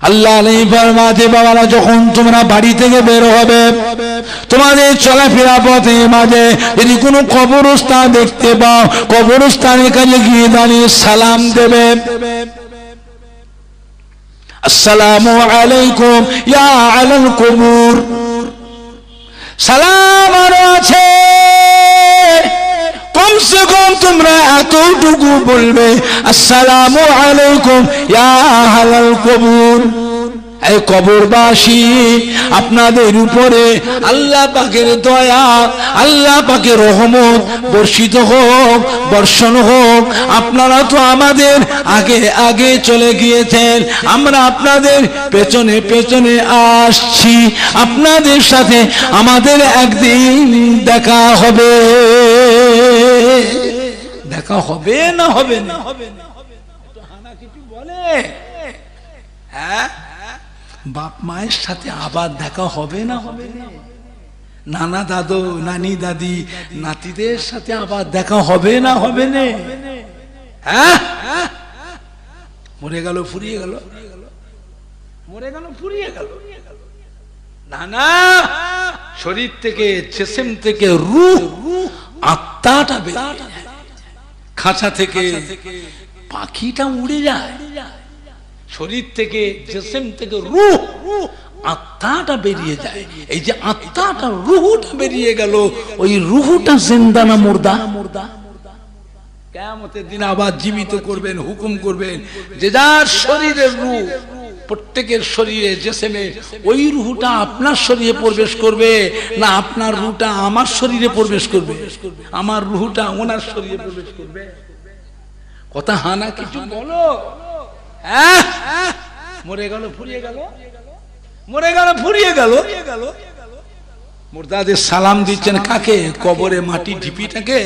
আল্লাহ নেই ফরমাতে বাবারা যখন তোমরা বাড়ি থেকে বের হবে তোমাদের চলাফেরা পথে মাঝে যদি কোনো কবরস্থান দেখতে পাও কবরস্থানের কাছে গিয়ে দাঁড়িয়ে সালাম দেবে আসসালামু আলাইকুম ইয়া আলাল কুবুর সালাম আছে কমসে কম তোমরা এতটুকু বলবে আসসালামু আলাইকুম ইয়া আলাল কুবুর এই কবরবাসী আপনাদের উপরে আল্লাহ পাকের দয়া আল্লাহ পাকের রহমত বর্ষিত হোক বর্ষণ হোক আপনারা তো আমাদের আগে আগে চলে গিয়েছেন আমরা আপনাদের পেছনে পেছনে আসছি আপনাদের সাথে আমাদের একদিন দেখা হবে না হবে না হানা কিছু বলে হ্যাঁ বাপ মায়ের সাথে আবার দেখা হবে না হবে নানা দাদু নানি দাদি নাতিদের সাথে আবার দেখা হবে না হবে না হ্যাঁ মরে গেল ফুরিয়ে গেল মরে গেল ফুরিয়ে গেল না না শরীর থেকে জিসম থেকে রূহ আত্মাটা বেরিয়ে যায় খাঁচা থেকে পাখিটা উড়ে যায় শরীর থেকে জিসম থেকে রূহ আত্মাটা বেরিয়ে যায় এই যে আত্মাটা রূহটা বেরিয়ে গেল ওই রূহটা জিন্দা না মুর্দা কিয়ামতের দিন আবার জীবিত করবেন হুকুম করবেন যে যার শরীরের রূহ প্রত্যেকের শরীরে জিসমে ওই রূহটা আপনার শরীরে প্রবেশ করবে না আপনার রূহটা আমার শরীরে প্রবেশ করবে আমার রূহটা ওনার শরীরে প্রবেশ করবে কথা হানা কিছু বলো হ্যাঁ মরে গেল ফুরিয়ে গেল মরে গেল ফুরিয়ে গেল মুর্দাদের সালাম দিচ্ছেন কাকে কবরে মাটি ঢিপিটাকে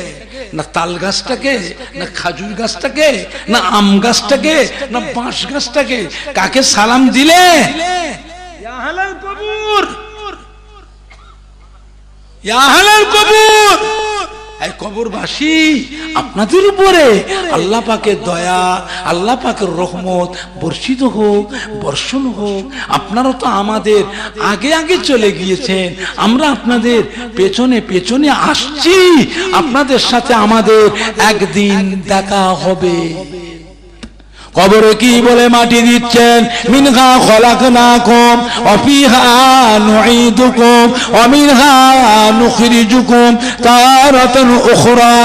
না তাল গাছটাকে না খাজুর গাছটাকে না আম গাছটাকে না বাঁশ গাছটাকে কাকে সালাম দিলে ইয়া আহলাল কবর ইয়া আহলাল কবর এই কবরবাসী আপনাদের উপরে আল্লাহ পাকের দয়া আল্লাহ পাকের রহমত বর্ষিত হোক বর্ষণ হোক আপনারা তো আমাদের আগে আগে চলে গিয়েছেন আমরা আপনাদের পেছনে পেছনে আসছি আপনাদের সাথে আমাদের একদিন দেখা হবে কবরে কি বলে মাটি দিচ্ছেন মিনহা খলাকনাকুম ওয়া ফিহা নুঈদুকুম ওয়া মিনহা নুখরিজুকুম তারাতান উখরা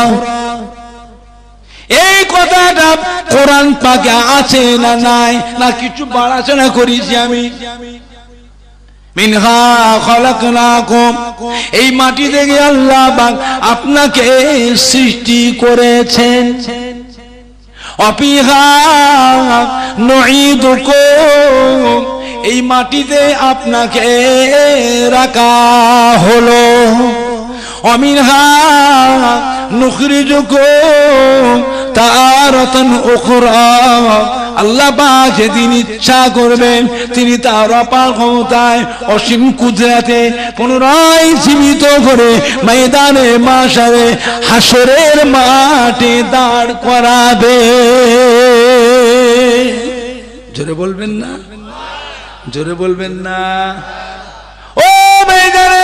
এই কথাটা কোরআন পাকে আছে না নাই না কিছু বাড়াচনা করেছি আমি মিনহা খলাকনাকুম এই মাটি থেকে আল্লাহ পাক আপনাকে সৃষ্টি করেছেন অপিহা নুঈদুকুম এই মাটিতে আপনাকে রাখা হলো অমিনহা নুখরিজুকুম তারাতান উখরা আল্লাহ পাক যেদিন ইচ্ছা করবেন তিনি তার অপার ক্ষমতায় অসীম কুদরতে পুনরায় জীবিত করে ময়দানে মাশারে হাসরের মাঠে দাঁড় করাবে জোরে বলবেন না জোরে বলবেন না ও ময়দানে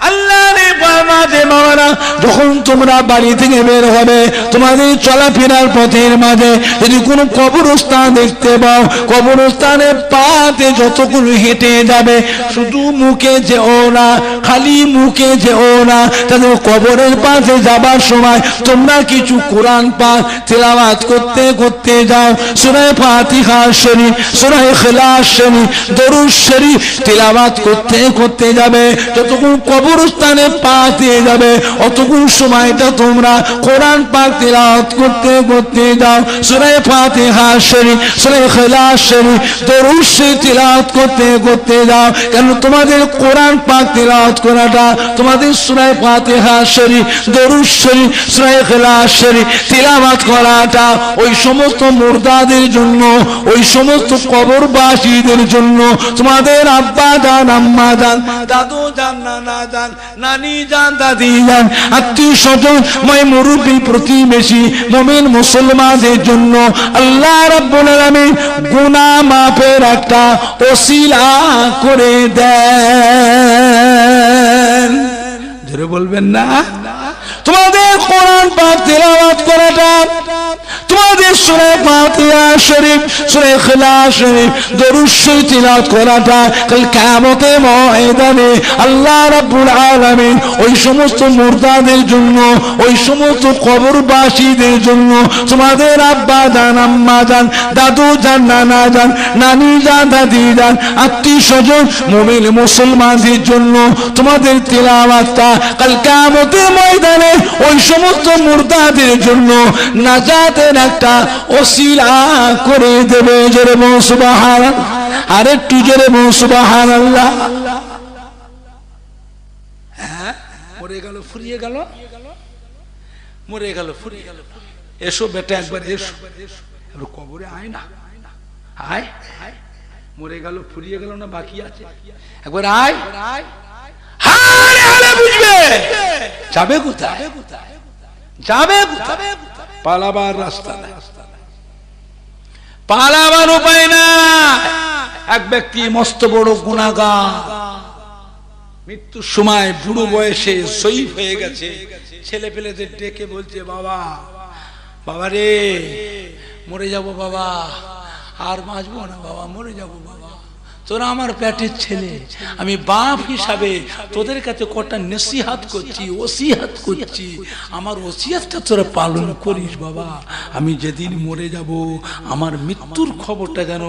আল্লাহ রে বাবাতে বাবারা যখন তোমরা বাড়ি থেকে বের হবে তোমাদের চলাফেরার পথের মাঝে যদি কোনো কবরস্থান দেখতে পাও কবরস্থানের পাতে যতগুলো হেঁটে যাবে শুধু মুখে যেও না খালি মুখে যেও না তাদের কবরের পাশে যাবার সময় তোমরা কিছু কোরআন পাক তেলাওয়াত করতে করতে যাও সূরা ফাতিহা শরীফ সূরা ইখলাস শরীফ দরুদ শরীফ তেলাওয়াত করতে করতে যাবে যতক্ষণ কবরস্থানে পা দিয়ে যাবে অতক্ষণ সময়টা তোমরা কোরআন পাক তেলাওয়াত করতে করতে যাও সূরা ফাতিহা শরীফ সূরা ইখলাস শরীফ দরুদ শরীফ তেলাওয়াত করতে করতে যাও কেন তোমাদের কোরআন পাক তেলাওয়াত করাটা তোমাদের সূরা ফাতিহা শরীফ দরুদ শরীফ সূরা ইখলাস শরীফ তেলাওয়াত করাটা ওই সমস্ত মুর্দাদের জন্য ওই সমস্ত কবরবাসীদের জন্য তোমাদের আব্বা জান আম্মা জান দাদু জান নানা জান নানি জান যান দাদি যান আত্মীয় স্বজন মই মুরব্বী প্রতিবেশী মুমিন মুসলমানদের জন্য আল্লাহ রাব্বুল আলামিন গুনাহ মাফের একটা ওসিলা করে দেন। জোরে বলবেন না? তোমাদের কোরআন পাক তেলাওয়াত করাটা, তোমাদের সূরা ফাতিহা শরীফ, সূরা ইখলাস শরীফ, দরুদ শরীফ তেলাওয়াত করাটা কাল কিয়ামতের ময়দানে আল্লাহ রাব্বুল আলামিন ওই সমস্ত মুর্দাদের জন্য, ওই সমস্ত কবরবাসীদের জন্য, তোমাদের আব্বা জান, আম্মা জান, দাদু জান, নানা জান, নানি জান, দাদি জান, আত্মীয় স্বজন মুমিন মুসলমানদের জন্য তোমাদের তেলাওয়াতটা কাল কিয়ামতের ময়দানে ওই সমস্ত মুর্দাদের জন্য নাজাতের একটা ওসিলা করে দেবে। জোরে বলো সুবহানাল্লাহ, আরেকটু জোরে বলো সুবহানাল্লাহ। হ্যাঁ, মরে গেল, ফুরিয়ে গেল, মরে গেল, ফুরিয়ে গেল। এসো বেটা একবার এসো, কবরে আয় না, আয়, মরে গেল, ফুরিয়ে গেল না বাকি আছে, একবার আয়। বুঝবে যাবে কোথায়, যাবে কোথায়? পালাবার রাস্তা নাই, পালাবার উপায় না। এক ব্যক্তি মস্ত বড় গুনাহগার, মৃত্যুর সময় বুড়ো বয়সে শহীদ হয়ে গেছে। ছেলে পেলেদের ডেকে বলছে, বাবা, বাবা রে, মরে যাব বাবা, আর বাঁচবো না বাবা, মরে যাব বাবা, তোরা আমার পেটের ছেলে, আমি বাপ হিসাবে তোদের কাছে কটা নসিহত করছি, ওসিয়ত করছি, আমার ওসিয়তটা তোরা পালন করিস বাবা। আমি যেদিন মরে যাব আমার মৃত্যুর খবরটা যেন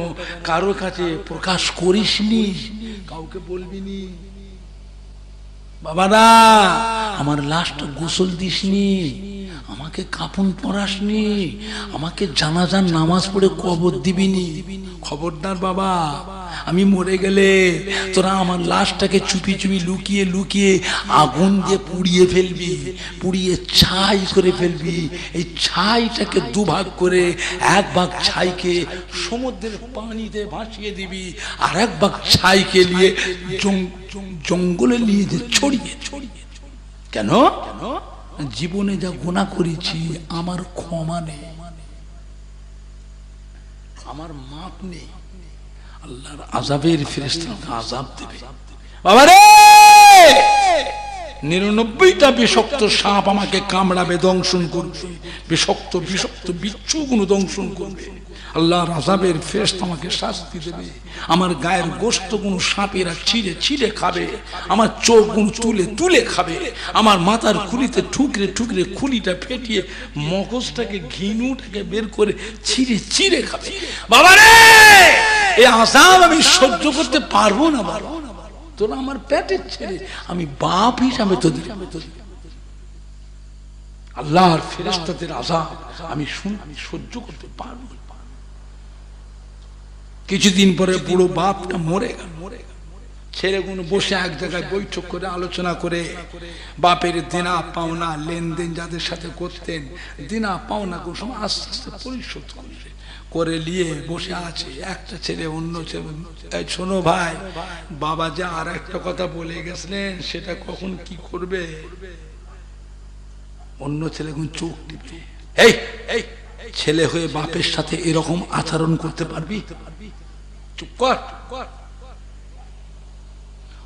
কারোর কাছে প্রকাশ করিসনি, কাউকে বলবিনি বাবারা, আমার লাশটা গোসল দিসনি, আমাকে কাফন পরাসনি, আমাকে জানাজার নামাজ পড়ে কবর দিবিনি, খবরদার বাবা। আমি মরে গেলে তোরা আমার লাশটাকে চুপি চুপি লুকিয়ে লুকিয়ে আগুন দিয়ে পুড়িয়ে ফেলবি, পুড়িয়ে ছাই করে ফেলবি। এই ছাইটাকে দুভাগ করে এক ভাগ ছাইকে সমুদ্রের পানিতে ভাসিয়ে দিবি, আর এক ভাগ ছাইকে নিয়ে জঙ্গলে নিয়ে যে ছড়িয়ে ছড়িয়ে। কেন? জীবনে যা গুনাহ করেছি আমার ক্ষমা নেই, আমার মাপ নেই, আল্লাহর আযাবের ফেরেশতাকে আযাব দেবে বাবারে। 99টা বিষাক্ত সাপ আমাকে কামড়াবে, দংশন করবে, বিষাক্ত বিষাক্ত বিচ্ছুগুলো দংশন করবে, আল্লাহর আযাবের ফেরেশতা আমাকে শাস্তি দেবে। আমার গায়ের গোশতগুলো সাপেরা ছিঁড়ে ছিঁড়ে খাবে, আমার চোখগুলো তুলে তুলে খাবে, আমার মাথার খুলিতে ঠুকরে ঠুকরে খুলিটা ফেটিয়ে মগজটাকে ঘিনুটাকে বের করে ছিঁড়ে ছিঁড়ে খাবে বাবারে। এই আযাব আমি সহ্য করতে পারবো না বাবা, তোরা আমার পেটের ছেলে, আমি বাপ হিসাবে তোদের, আল্লাহর ফেরেশতাদের আযাব আমি সহ্য করতে পারবো না। কিছুদিন পরে পুরো বাপটা মরে গেল, ছেলেগুলো বসে এক জায়গায় বৈঠক করে আলোচনা করে বাপের দেনা পাওনা লেনদেন যাদের সাথে করতেন, দেনা পাওনা কোন সময় আস্তে আস্তে পরিশোধ করবে করে নিয়ে বসে আছে। একটা ছেলে অন্য ছেলে, শোনো ভাই, বাবা যে আর একটা কথা বলে গেছিলেন সেটা কখন কি করবে? অন্য ছেলে কোন চোখ টিপে, এই এই ছেলে হয়ে বাপের সাথে এরকম আচরণ করতে পারবি? চুপ কর।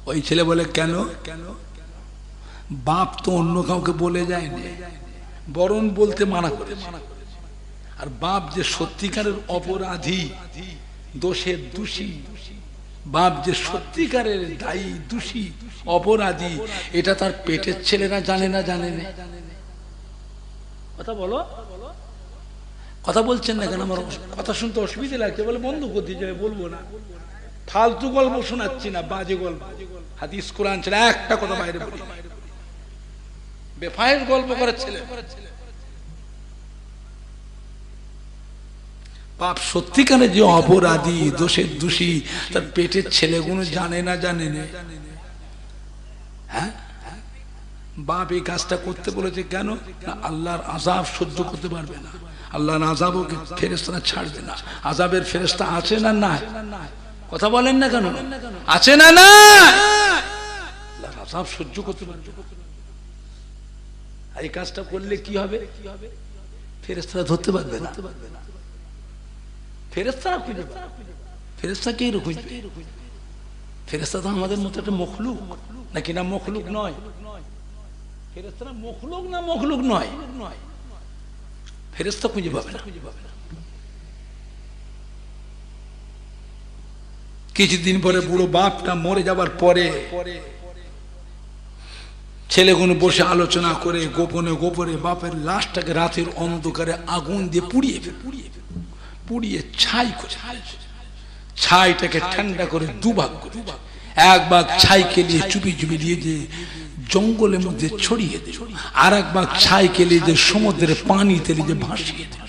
ওই ছেলে বলে, কেন? বাপ তো অন্য কাউকে বলে যায়নি, বরং বলতে মানা করেছে। আর বাপ যে সত্যিকারের অপরাধী, দোষের দোষী, বাপ যে সত্যিকারের দায়ী, দোষী, অপরাধী, এটা তার পেটের ছেলেরা জানে না, জানে না। কথা বলো, কথা বলছেন না কেন? আমার কথা শুনতে অসুবিধা লাগছে, বলে বন্ধ করতে যাবে, বলবো না, ফালতু গল্প শোনাচ্ছি না, বাজে গল্প, হাদিস কোরআন ছেলে একটা কথা বাইরে বলি, বেফায়ের গল্প করে ছেলে। বাপ সত্যিকারে যে অপরাধী, দোষের দোষী, তার পেটের ছেলেগুলো জানে না, জানে না। হ্যাঁ, বাপ এই কাজটা করতে বলেছে কেন? আল্লাহর আযাব সহ্য করতে পারবে না, আল্লাহর আযাবও ফেরেশতারা ছাড়বে না। আযাবের ফেরেশতা আছে না না? কথা বলেন না কেন? আছে না না? আল্লাহর আযাব সহ্য করতে পারবে না। এই কাজটা করলে কি হবে? ফেরেশতারা ধরতে পারবে না। ফেরেশতারা খুঁজে ফেরেশতা কে খুঁজবে? ফেরেশতা তো আমাদের মতো একটা মখলুক নাকি? না মখলুক নয়। ফেরেশতারা মখলুক না মখলুক নয়। ফেরেশতা খুঁজে পাবে না। কিছুদিন পরে বুড়ো বাপটা মরে যাবার পরে ছেলেগুলো বসে আলোচনা করে গোপনে গোপনে বাপের লাশটাকে রাতের অন্ধকারে আগুন দিয়ে পুড়িয়ে ছাই করে, ছাইটাকে ঠান্ডা করে দুভাগ করে, এক ভাগ ছাইকে নিয়ে চুপি চুপি দিয়ে যে জঙ্গলের মধ্যে ছড়িয়ে দিল, আর এক ভাগ ছাইকে নিয়ে যে সমুদ্রের পানিতে যে ভাসিয়ে দিল।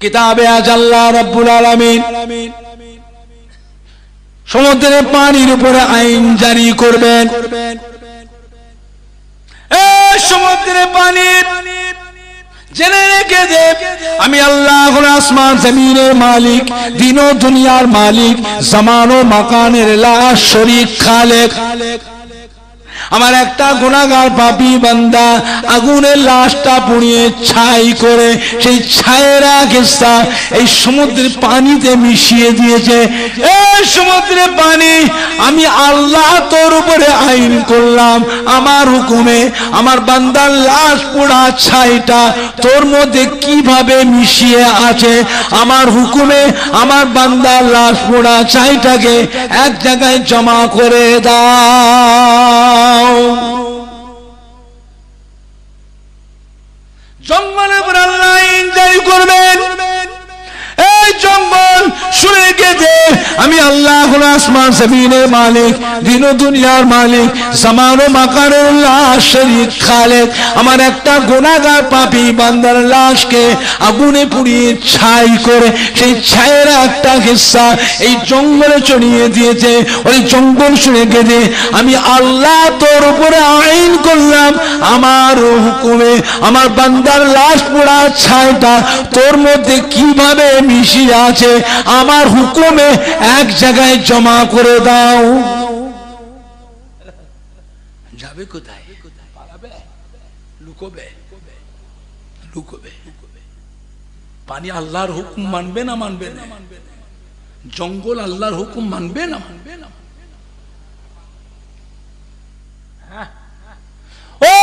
কিতাবে আজ আল্লাহ রাব্বুল আলামিন সমুদ্রের পানির উপরে আইন জারি করবেন। সমুদ্রের পানি জেনে রেখে দে, আমি আল্লাহ আসমান জমিনের মালিক, দিন ও দুনিয়ার মালিক, জামান ও মাকানের লা শরীক খালেক। আমার একটা গুনাহগার পাপী বান্দা আগুনের লাশটা পুড়িয়ে ছাই করে সেই ছায়ের কিস্সা এই সমুদ্রের পানিতে মিশিয়ে দিয়েছে। এই সমুদ্রের পানি আমি আল্লাহ তোর উপরে আইন করলাম, আমার হুকুমে আমার বান্দার লাশ পোড়া ছাইটা তোর মধ্যে কিভাবে মিশিয়ে আছে। আমার হুকুমে আমার বান্দার লাশ পোড়া ছাইটাকে এক জায়গায় জমা করে দাও। জঙ্গলে আল্লাহ এনজয় করবেন। এই জঙ্গল শুনে গেছে আমি আল্লাহ আসমান জমিনের মালিক, দিন ও দুনিয়ার মালিক, জামান ও মাকানের লা শরীক খালেক। আমার একটা গুনাহগার পাপী বান্দার লাশকে আগুনে পুড়িয়ে ছাই করে সেই ছায়ের একটা হিস্সা এই জঙ্গলে ছড়িয়ে দিয়েছে। ওই জঙ্গল শুনে গেছে আমি আল্লাহ তোর উপরে আইন করলাম, আমার হুকুমে আমার বান্দার লাশ পোড়া ছাইটা তোর মধ্যে কিভাবে মিশিয়ে আছে, আমার হুকুমে এক জায়গায় জমা করে দাও। যাবে কোথায়? পালাবে? লুকোবে? পানি আল্লাহর হুকুম মানবে না মানবে না? জঙ্গল আল্লাহর হুকুম মানবে না মানবে না? ও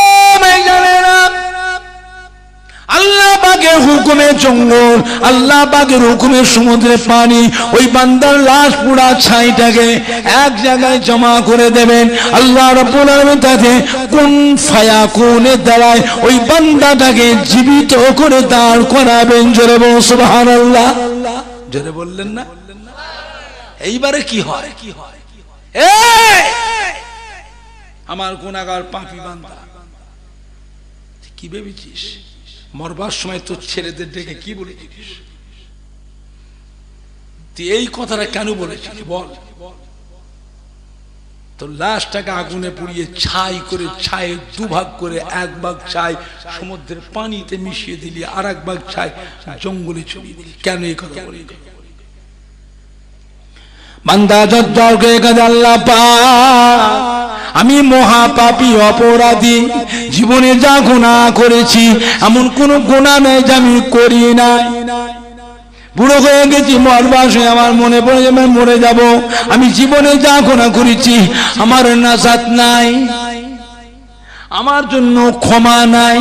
মেঘালেরা, আল্লাহ পাকের হুকুমে জঙ্গল, আল্লাহ পাকের হুকুমে সমুদ্রের পানি ওই বান্দার লাশ পোড়া ছাইটাকে এক জায়গায় জমা করে দেবেন। আল্লাহ রাব্বুল আলামিন তাতে কুন ফায়াকুনের দ্বারা ওই বান্দাটাকে জীবিত করে দাঁড় করাবেন। জোরে বলুন সুবহানাল্লাহ। জোরে বললেন না? এইবারে কি হয়? আমার গুনাহগার পাপী বান্দা, কি ভেবেছিস মরবার সময় তোর ছেলেদের ডেকে কি বলেছিস? তুই এই কথাটা কেন বলেছিস বল? তোর লাশটাকে আগুনে পুড়িয়ে ছাই করে, ছাই দুভাগ করে এক ভাগ ছাই সমুদ্রের পানিতে মিশিয়ে দিলি, আর এক ভাগ ছাই জঙ্গলে ছড়িয়ে দিলি। কেন এই কথা বলি? বান্দা জজ্জাকে কাঁদে, আল্লাহ পাক আমি মহাপাপী অপরাধী, জীবনে যা গুনাহ করেছি এমন কোন গুনাহ নেই যে আমি করি নাই। বুড়ো হয়ে গেছি, মরবার সময় আমার মনে পড়ে যাবে মরে যাব। আমি জীবনে যা গুনাহ করেছি আমার নাজাত নাই, আমার জন্য ক্ষমা নাই।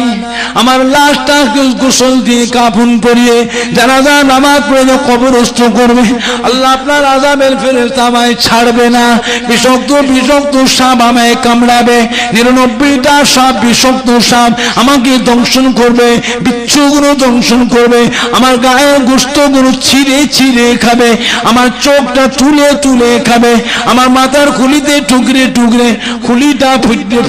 আমার লাশটা গোসল দিয়ে কাফন পরিয়ে জানাজা নামাজ পড়ে কবরস্থ করবে। আল্লাহ আপনার আযাবের ফেরেশতা আমায় ছাড়বে না। বিষাক্ত সাপ আমায় কামড়াবে, 99টা সাপ বিষাক্ত সাপ আমাকে দংশন করবে, বিচ্ছুগুলো দংশন করবে, আমার গায়ের গোশতগুলো ছিঁড়ে ছিঁড়ে খাবে, আমার চোখটা তুলে তুলে খাবে, আমার মাথার খুলিতে টুকরে টুকরে খুলিটা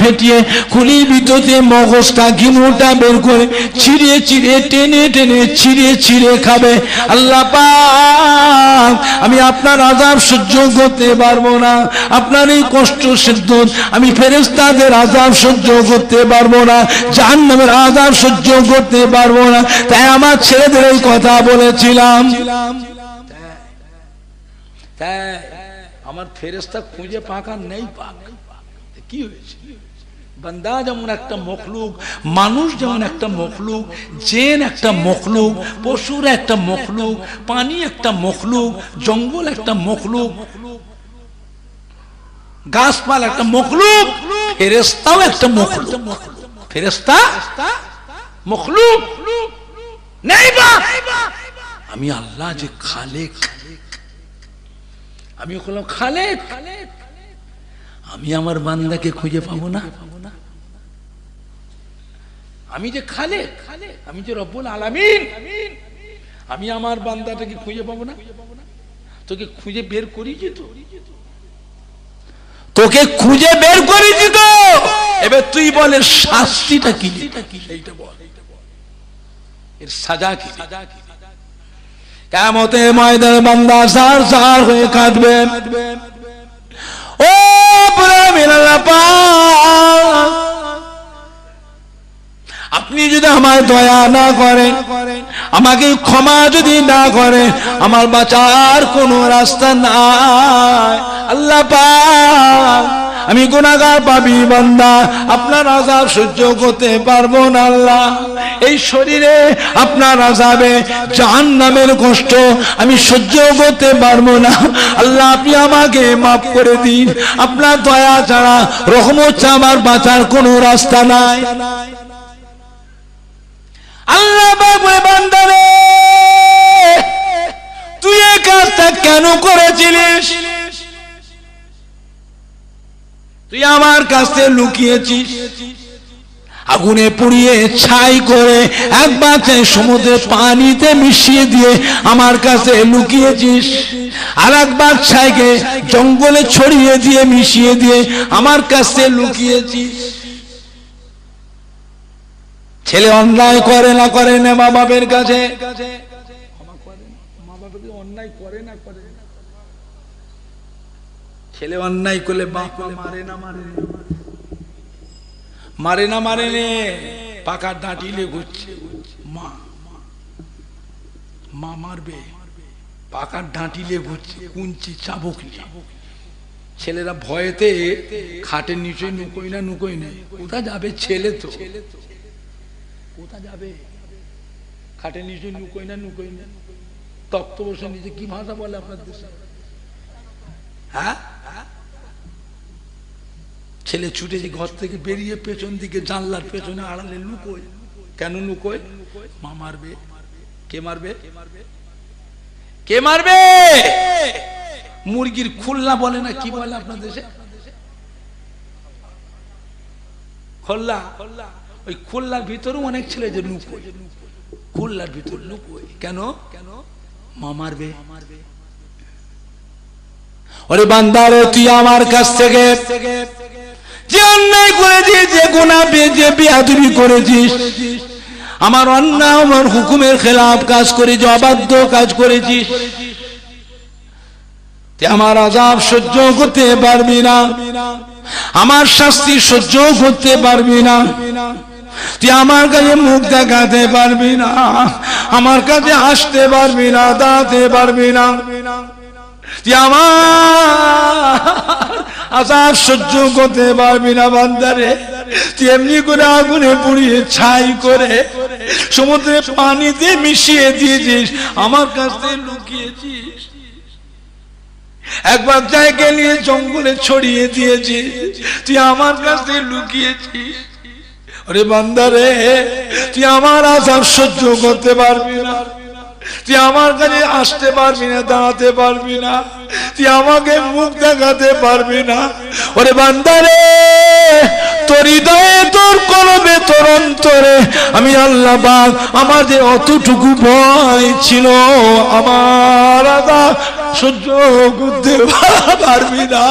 ফেটিয়ে খুলির ভিতরে মগজটা ঘিনুটা বের করে ছিঁড়ে ছিঁড়ে টেনে টেনে ছিঁড়ে ছিঁড়ে খাবে। আল্লাহ পাক আমি আপনার আযাব সহ্য করতে পারবো না, আপনার এই কষ্ট সিদ্ধ আমি ফেরেশতাদের আযাব সহ্য করতে পারবো না, জাহান্নামের আযাব সহ্য করতে পারবো না। তাই আমার ছেলেদের এই কথা বলেছিলাম। আমার ফেরেশতা খুঁজে পাকা নেই, পাক কি হয়েছে? বান্দা যেমন একটা মখলুক, মানুষ যেমন একটা মখলুক, জিন একটা মখলুক, পশুর একটা মখলুক, পানি একটা মখলুক, জঙ্গল একটা মখলুক, গাছপালা একটা মখলুক, ফেরেশতাও একটা মখলুক। ফেরেশতা মখলুক নেই বা আমি আল্লাহ যে খালেক, আমি হলাম খালেক। আমি আমার বান্দাকে খুঁজে পাবো না? আমি যে খালেক, আমি যে রব্বুল আলামিন, আমি আমার বান্দাটাকে খুঁজে পাবো না? তোকে খুঁজে বের করেছি তো, তোকে খুঁজে বের করেছি তো, এবার তুই বলে শাস্তিটা কি? এইটা বল, এর সাজা কি? কিয়ামতের ময়দানে বান্দা সার সার হয়ে কাঁদবে। ও আল্লাহ পাক, আপনি যদি আমার দয়া না করেন, আমাকে ক্ষমা যদি না করেন, আমার বাঁচার কোনো রাস্তা নাই। আল্লাহ পাক, আমি গুনাহগার পাপী বান্দা, আপনার আযাব সহ্য করতে পারবো না আল্লাহ। এই শরীরে আপনার আযাবে জাহান্নামের কষ্ট আমি সহ্য করতে পারবো না আল্লাহ, আপনি আমাকে মাফ করে দিন। আপনার দয়া ছাড়া, রহমত ছাড়া আমার বাঁচার কোনো রাস্তা নাই। আল্লাহ বলে, বান্দারে তুই এই কাজটা কেন করেছিলিস? তুই আমার কাছে লুকিয়েছিস, আগুনে পুড়িয়ে ছাই করে একবার সমুদ্রের পানিতে মিশিয়ে দিয়ে আমার কাছে লুকিয়েছিস, আর একবার ছাইকে জঙ্গলে ছড়িয়ে দিয়ে মিশিয়ে দিয়ে আমার কাছে লুকিয়েছিস। ছেলে অন্যায় করে না করে না মা বাপের কাছে, মা বাপকে অন্যায় করে না করে, ছেলে অন্যায় করলে বাপ মারে না মারে না, মারে না মারে নে, পাকা ডাঁটিলে ঘুরছে মা, মা মারবে, পাকা ডাঁটিলে ঘুরছে, কুঞ্চি চাবুক নিয়ে। ছেলেরা ভয়েতে খাটের নিচে নুকোই না নুকোই না, কোথা যাবে ছেলে তো, কোথা যাবে? খাটের নিচে নুকোই না নুকোই না, তক্ত বসে নিচে। কি ভাষা বলে আপনার দেশে? হ্যাঁ, ছেলে ছুটেছে ঘর থেকে বেরিয়ে পেছন দিকে জানলার পেছনে আড়ালে লুকোয়। কেন লুকোয়? মা মারবে। কে মারবে? কে মারবে? মুরগির খুল্লা বলে না, কি বলে আপনার দেশে? খোল্লা। ওই খুল্লার ভিতরেও অনেক ছেলে যে লুকোয়, খুল্লার ভিতর লুকোয়। কেন? মা মারবে। ওরে বান্দারে, তুই আমার কাছ থেকে যে অন্যায় করেছিস, যে গুনাহ, যে বেয়াদবি করেছিস, আমার অন্যায়, আমার হুকুমের খেলাফ কাজ করেছিস, অবাধ্য কাজ করেছিস, তুই আমার আযাব সহ্য করতে পারবি না, আমার শাস্তি সহ্য করতে পারবি না, তুই আমার কাছে মুখ দেখাতে পারবি না, আমার কাছে আসতে পারবি না, দাঁড়াতে পারবি না, তুই আমার আযাব সহ্য করতে পারবি না। বান্দারে, তুই এমনি করে আগুনে পুড়িয়ে ছাই করে সমুদ্রে পানিতে মিশিয়ে দিয়েছিস, আমার কাছে লুকিয়েছিস, একবার জায়গা নিয়ে জঙ্গলে ছড়িয়ে দিয়েছিস, তুই আমার কাছে লুকিয়েছিস। আরে বান্দারে, তুই আমার আযাব সহ্য করতে পারবি না, তুই আমার কাছে আসতে পারবি না, দাঁড়াতে পারবি না, তুই আমাকে মুখ দেখাতে পারবি না। ওরে বান্দারে, তোর হৃদয়ে, তোর কলবে, তোর অন্তরে আমি আল্লাহ পাক আমার যে অতটুকু ভয় ছিল, আমার আযাব সহ্য করতে পারবি না,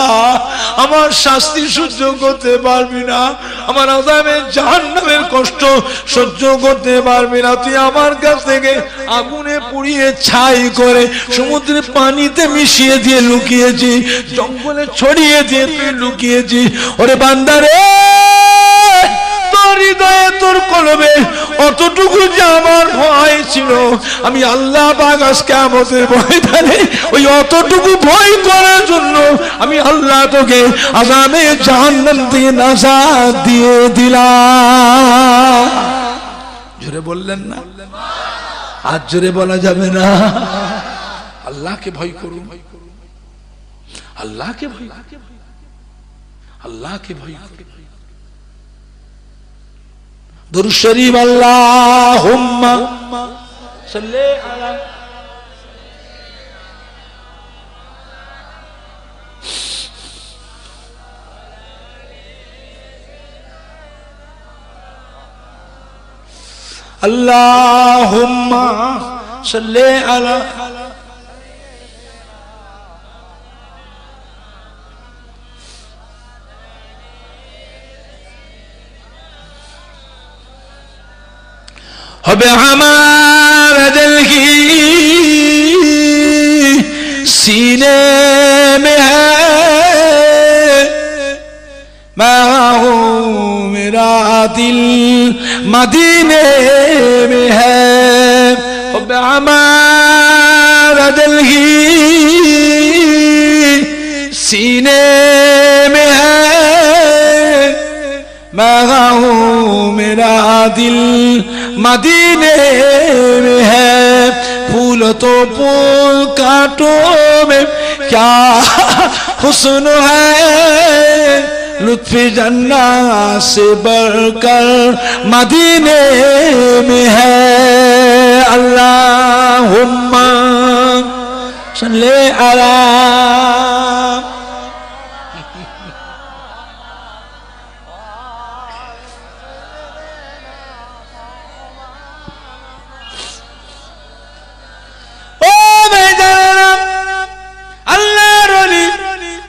আমার শাস্তি সহ্য করতে পারবি না, আমার আযাবে জাহান্নামের কষ্ট সহ্য করতে পারবি না, তুই আমার কাছ থেকে আগুনে পুড়িয়ে ছাই করে সমুদ্রের পানিতে মিশিয়ে দিয়ে লুকিয়েছি, জঙ্গলে ছড়িয়ে দিয়ে তুই লুকিয়েছি। ওরে বান্দারে, তোর হৃদয়ে তোর কলবে অতটুকু যে আমার ভয় ছিল, আমি আল্লাহ পাক আজ কিয়ামতের ময়দানে ওই অতটুকু ভয় করার জন্য আমি আল্লাহ তোকে আযাবে জাহান্নাম থেকে নাজাত দিয়ে দিলাম। জোরে বললেন না? আজ জোরে বলা যাবে না? আল্লাহকে ভয় করুন, আল্লাহকে ভয়, আল্লাহকে ভয় করুন। দুরূদ শরীফ আল্লাহুম্মা সাল্লি আলা আল্লাহুম্মা সাল্লি আলা अब हमारा दिल की सीने में है, मैं हूँ मेरा दिल मदीने में है। अब हमारा दिल की सीने में है, मैं हूँ मेरा दिल मदीने में है। फूल तो फूल कांटों में क्या हुस्न है, लुत्फ जन्ना से बढ़कर मदीने में है। अल्लाहुम्मा सल्ले अला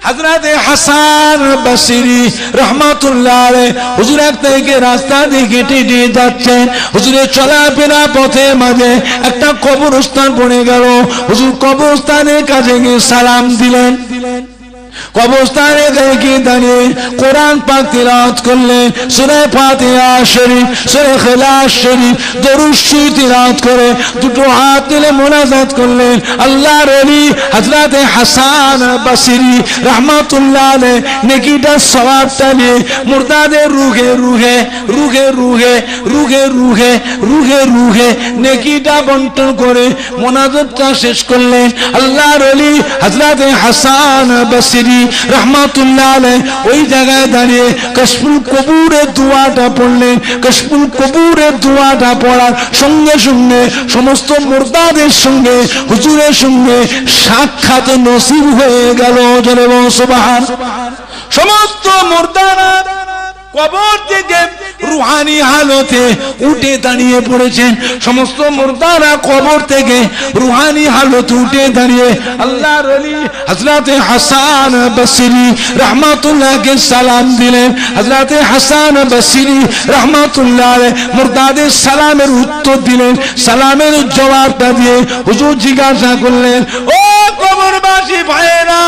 हजरत হাসান বসরি রহমাতুল্লাহ আলাইহি হুজুর এক থেকে রাস্তা দিয়ে হেঁটে হেঁটে যাচ্ছেন। হুজুরের চলাফেরা পথে মাঝে একটা কবরস্থান পড়ে গেল। হুজুর কবরস্থানের কাছে গিয়ে সালাম দিলেন। কবরস্থানে গিয়ে দাঁড়িয়ে কোরআন পাক তিলাওয়াত করলেন, সূরা ফাতিহা শরীফ, সূরা ইখলাস শরীফ, দরুদ শরীফ তিলাওয়াত করে দুটো হাত তুলে মুনাজাত করলেন। আল্লাহর ওলি হযরত হাসান বসরি রাহমাতুল্লাহ আলাইহি নেকিটা সওয়াবটা নিয়ে মুর্দাদের রুহে রুহে রুহে রুহে রুহে রুহে রুহে রুহে নেকিটা বন্টন করে মুনাজাতটা শেষ করলেন। আল্লাহর ওলি হযরত হাসান বসরি রহমাতুল্লাহ আলাইহি ওই জায়গায় দাঁড়িয়ে কাশফুল কবুরের দোয়াটা পড়লেন। কাশফুল কবুরের দোয়াটা পড়ার সঙ্গে সঙ্গে সমস্ত মুর্দাদের সঙ্গে হুজুরের সঙ্গে সাক্ষাৎ নসিব হয়ে গেল। জোরে বল সুবহান। সমস্ত মুর্দারা কবর থেকে রুহানি হালতে উঠে দাঁড়িয়ে পড়েছেন। সমস্ত মুর্দারা কবর থেকে রুহানি হালতে উঠে দাঁড়িয়ে আল্লাহর ওলি হযরত হাসান বসরি রাহমাতুল্লাহকে সালাম দিলেন। হযরত হাসান বসরি রাহমাতুল্লাহ আলাইহি মুর্দাদের সালামের উত্তর দিলেন। সালামের জবাবটা দিয়ে হুজুর জিজ্ঞাসা করলেন, ও কবরবাসী ভাইয়েরা,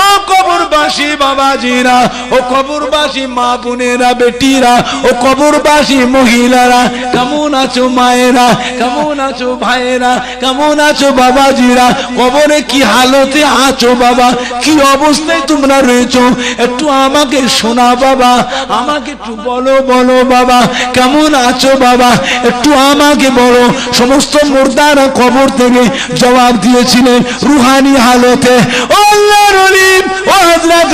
ও কবরবাসী বাবাজিরা, ও কবরবাসী মা বোনেরা, বেটিরা, ও কবরবাসী মহিলারা, কেমন আছো মায়েরা, কেমন আছো ভাইয়েরা, কেমন আছো বাবাজিরা, কবরে কি হালতে আছো বাবা, কি অবস্থায় তোমরা রয়েছো, একটু আমাকে শোনা বাবা, আমাকে একটু বলো বলো বাবা, কেমন আছো বাবা, একটু আমাকে বলো। সমস্ত মুর্দারা কবর থেকে জবাব দিয়েছিলেন রুহানি হালতে। ও আল্লাহর ওলি, ও হযরত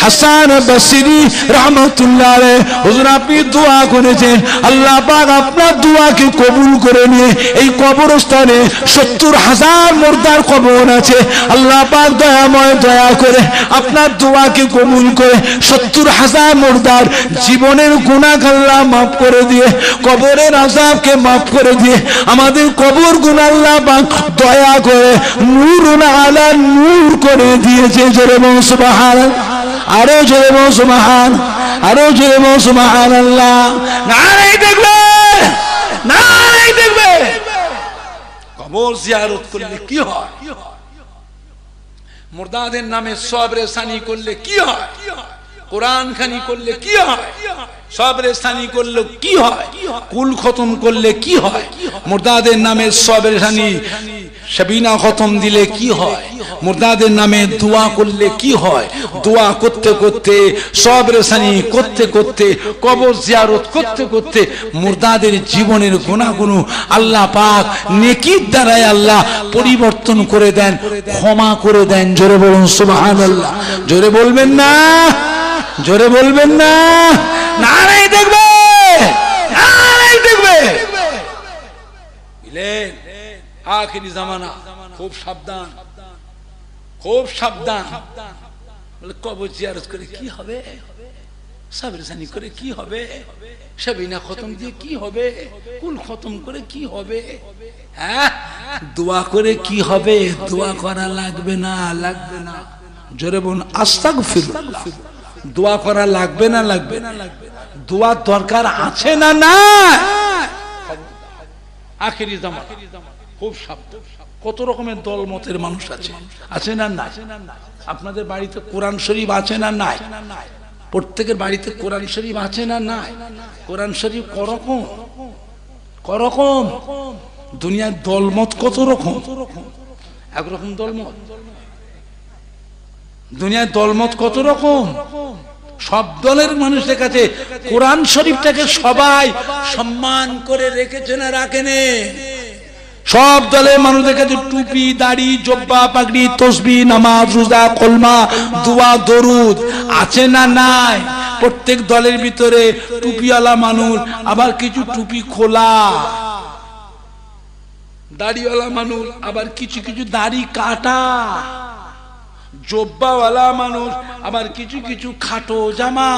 হাসান বসরি রাহমাতুল্লাহ আলাইহি, হুজুর আপনি দোয়া করেছেন, আল্লাহ পাক আপনার দোয়াকে কবুল করে নিয়ে এই কবরস্থানে ৭০,০০০ মুর্দার কবর আছে। আল্লাহ পাক দয়াময় দয়া করে আপনার দোয়াকে কবুল করে ৭০,০০০ মুর্দার জীবনের গুনাহ আল্লাহ মাফ করে দিয়ে, কবরের আযাবকে মাফ করে দিয়ে আমাদের কবর গুনাহ আল্লাহ পাক দয়া করে নূরুন আলা নূর করে দিয়েছে। জোরে বল সুবহানাল্লাহ, আরো জোরে বল সুবহানাল্লাহ, আরো জোরে বল সুবহানাল্লাহ। নারায়ে দেখবে, নারায়ে দেখবে। কবর জিয়ারত করলে কি হয়, মুর্দাদের নামে সবরে সানি করলে কি হয়, কোরআন খানি করলে কি হয়, সবরে সানি করলে কি হয়, কুল খতম করলে কি হয়, মুর্দাদের নামে সবরে সানি সাবিনা খতম দিলে কি হয়, মুর্দাদের নামে দোয়া করলে কি হয়, দোয়া করতে করতে সবরে সানি করতে করতে কবর জিয়ারত করতে করতে মুর্দাদের জীবনের গুনাহগুলো আল্লাহ পাক নেকির দ্বারাই আল্লাহ পরিবর্তন করে দেন, ক্ষমা করে দেন। জোরে বলুন সুবহানাল্লাহ। জোরে বলবেন না, জোরে বলবেন না, নারাই দেখবে, নারাই দেখবে। বুঝলেন? আখিরি জামানা, খুব সাবধান, খুব সাবধান। বলে কবর জিয়ারত করে কি হবে, সবরে সানি করে কি হবে, সাবিনা খতম দিয়ে কি হবে, কুল খতম করে কি হবে, হ্যাঁ দোয়া করে কি হবে, দোয়া করা লাগবে না, লাগবে না। জোরে বলুন আস্তাগফিরুল্লাহ। দোয়া করা লাগবে না, লাগবে না, দোয়ার দরকার আছে না? না। আখিরি জামানা, খুব সাবধান। কত রকমের দল মতের মানুষ আছে, আছে না নাই? আপনাদের বাড়িতে কোরআন শরীফ আছে না নাই? প্রত্যেকের বাড়িতে কোরআন শরীফ আছে না নাই? কোরআন শরীফ করকম, করকম। দুনিয়ার দলমত কত রকম, একরকম দলমত। দুনিয়ার দলমত কত রকম। সব দলের মানুষের কাছে কোরআন শরীফটাকে সবাই সম্মান করে রেখেছে না রাখেনে? সব দলের মানুষের কাছে টুপি, দাড়ি, জব্বা, পাগড়ি, তসবিহ, নামাজ, রোজা, কলমা, দোয়া, দরুদ আছে না নাই? প্রত্যেক দলের ভিতরে টুপিওয়ালা মানুষ, আবার কিছু টুপি খোলা, দাড়িওয়ালা মানুষ, আবার কিছু কিছু দাড়ি কাটা, জব্বাওয়ালা মানুষ, আবার কিছু কিছু খাটো জামা।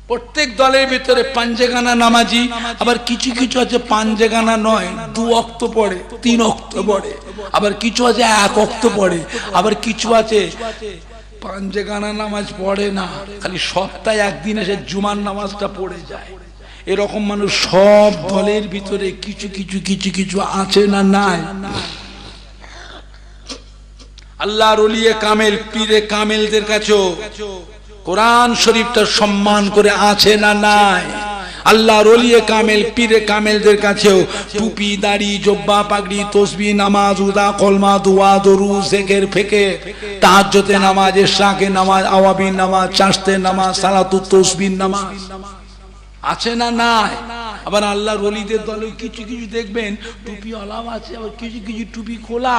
প্রত্যেক দলের ভিতরে পাঞ্জেগানা নামাজি, আবার কিছু কিছু আছে পাঞ্জেগানা নয়, 2 ওয়াক্ত পড়ে, 3 ওয়াক্ত পড়ে, আবার কিছু আছে 1 ওয়াক্ত পড়ে, আবার কিছু আছে পাঞ্জেগানা নামাজ পড়ে না, খালি সপ্তাহে একদিন এসে জুমার নামাজটা পড়ে যায়। এরকম মানুষ সব দলের ভিতরে কিছু কিছু কিছু কিছু আছে না নাই? আল্লাহর ওলিয়ে কামেল, পীরে কামেলদের কাছেও কোরআন শরীফটা সম্মান করে আছে না নাই? আল্লাহর ওলিয়ে কামেল, পীরে কামেলদের কাছেও টুপি, দাড়ি, জব্বা, পাগড়ি, তসবিহ, নামাজ, রোজা, কলমা, দোয়া, দরুদ, জিকির, ফিকির, তাহাজ্জুদে নামাজ, ইশরাকে নামাজ, আওয়াবিন নামাজ, চাশতে নামাজ, সালাতুত তাসবিহ নামাজ আছে না নাই? আবার আল্লাহর ওলিদের দলে কিছু কিছু দেখবেন টুপি আলাম আছে, আবার কিছু কিছু টুপি খোলা,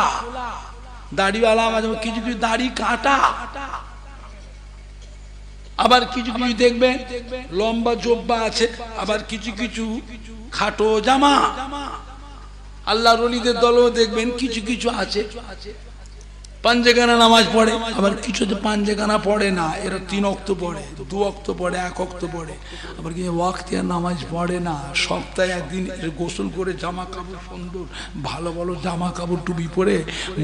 দাড়িওয়ালা আছে, কিছু কিছু দাড়ি কাটা, আবার কিছু কিছু দেখবেন লম্বা জব্বা আছে, আবার কিছু কিছু খাটো জামা। আল্লাহর ওলিদের দলও দেখবেন কিছু কিছু আছে পাঞ্জেগানা নামাজ পড়ে, আবার কিছু পাঞ্জেগানা পড়ে না, এরা 3 ওয়াক্ত পড়ে, 2 ওয়াক্ত পড়ে, 1 ওয়াক্ত পড়ে, আবার কিছু ওয়াক্তিয়ার নামাজ পড়ে না। সপ্তাহে একদিন গোসল করে জামা কাপড় সুন্দর ভালো ভালো জামা কাপড় টুপি পরে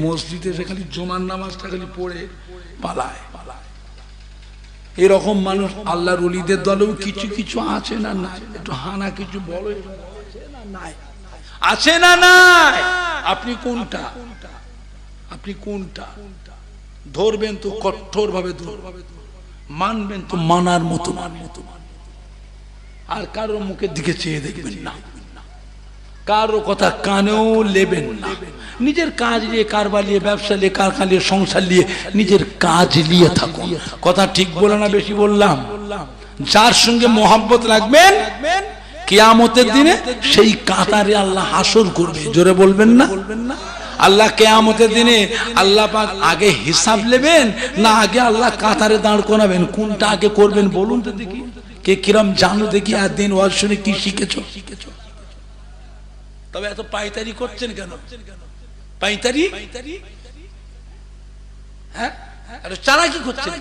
মসজিদে সেখানে জুমার নামাজটা খালি পড়ে পালায়। এরকম মানুষ আল্লাহর ওলিদের দলেও কিছু কিছু আছে না নাই? একটু হানা কিছু বলো, আছে না নাই? আপনি কোনটা, আপনি কোনটা ধরবেন? তো কঠোর ভাবে ধরবেন, মানবেন তো মানার মতো, আর কারো মুখের দিকে চেয়ে দেখবেন না, কারো কথা কানেও নেবেন না। নিজের কাজ নিয়ে, কারবার নিয়ে, ব্যবসা নিয়ে, কারখানা নিয়ে, সংসার নিয়ে, নিজের কাজ নিয়ে থাকুন। কথা ঠিক বলে না বেশি বললাম? যার সঙ্গে মোহাব্বত রাখবেন, কিয়ামতের দিনে সেই কাতারে আল্লাহ হাসর করবে। জোরে বলবেন না? আল্লাহ কিয়ামতের দিনে আল্লাহ পাক আগে হিসাব নেবেন না আগে আল্লাহ কাতারে দাঁড় করাবেন? কোনটা আগে করবেন বলুন তো দেখি? কে কিরম জানো দেখি? আর দিন ওয়াজ শুনে কি শিখেছো? তবে এত পাইতারি করছেন কেন? পাইতারি, হ্যাঁ, চালাকি করছেন,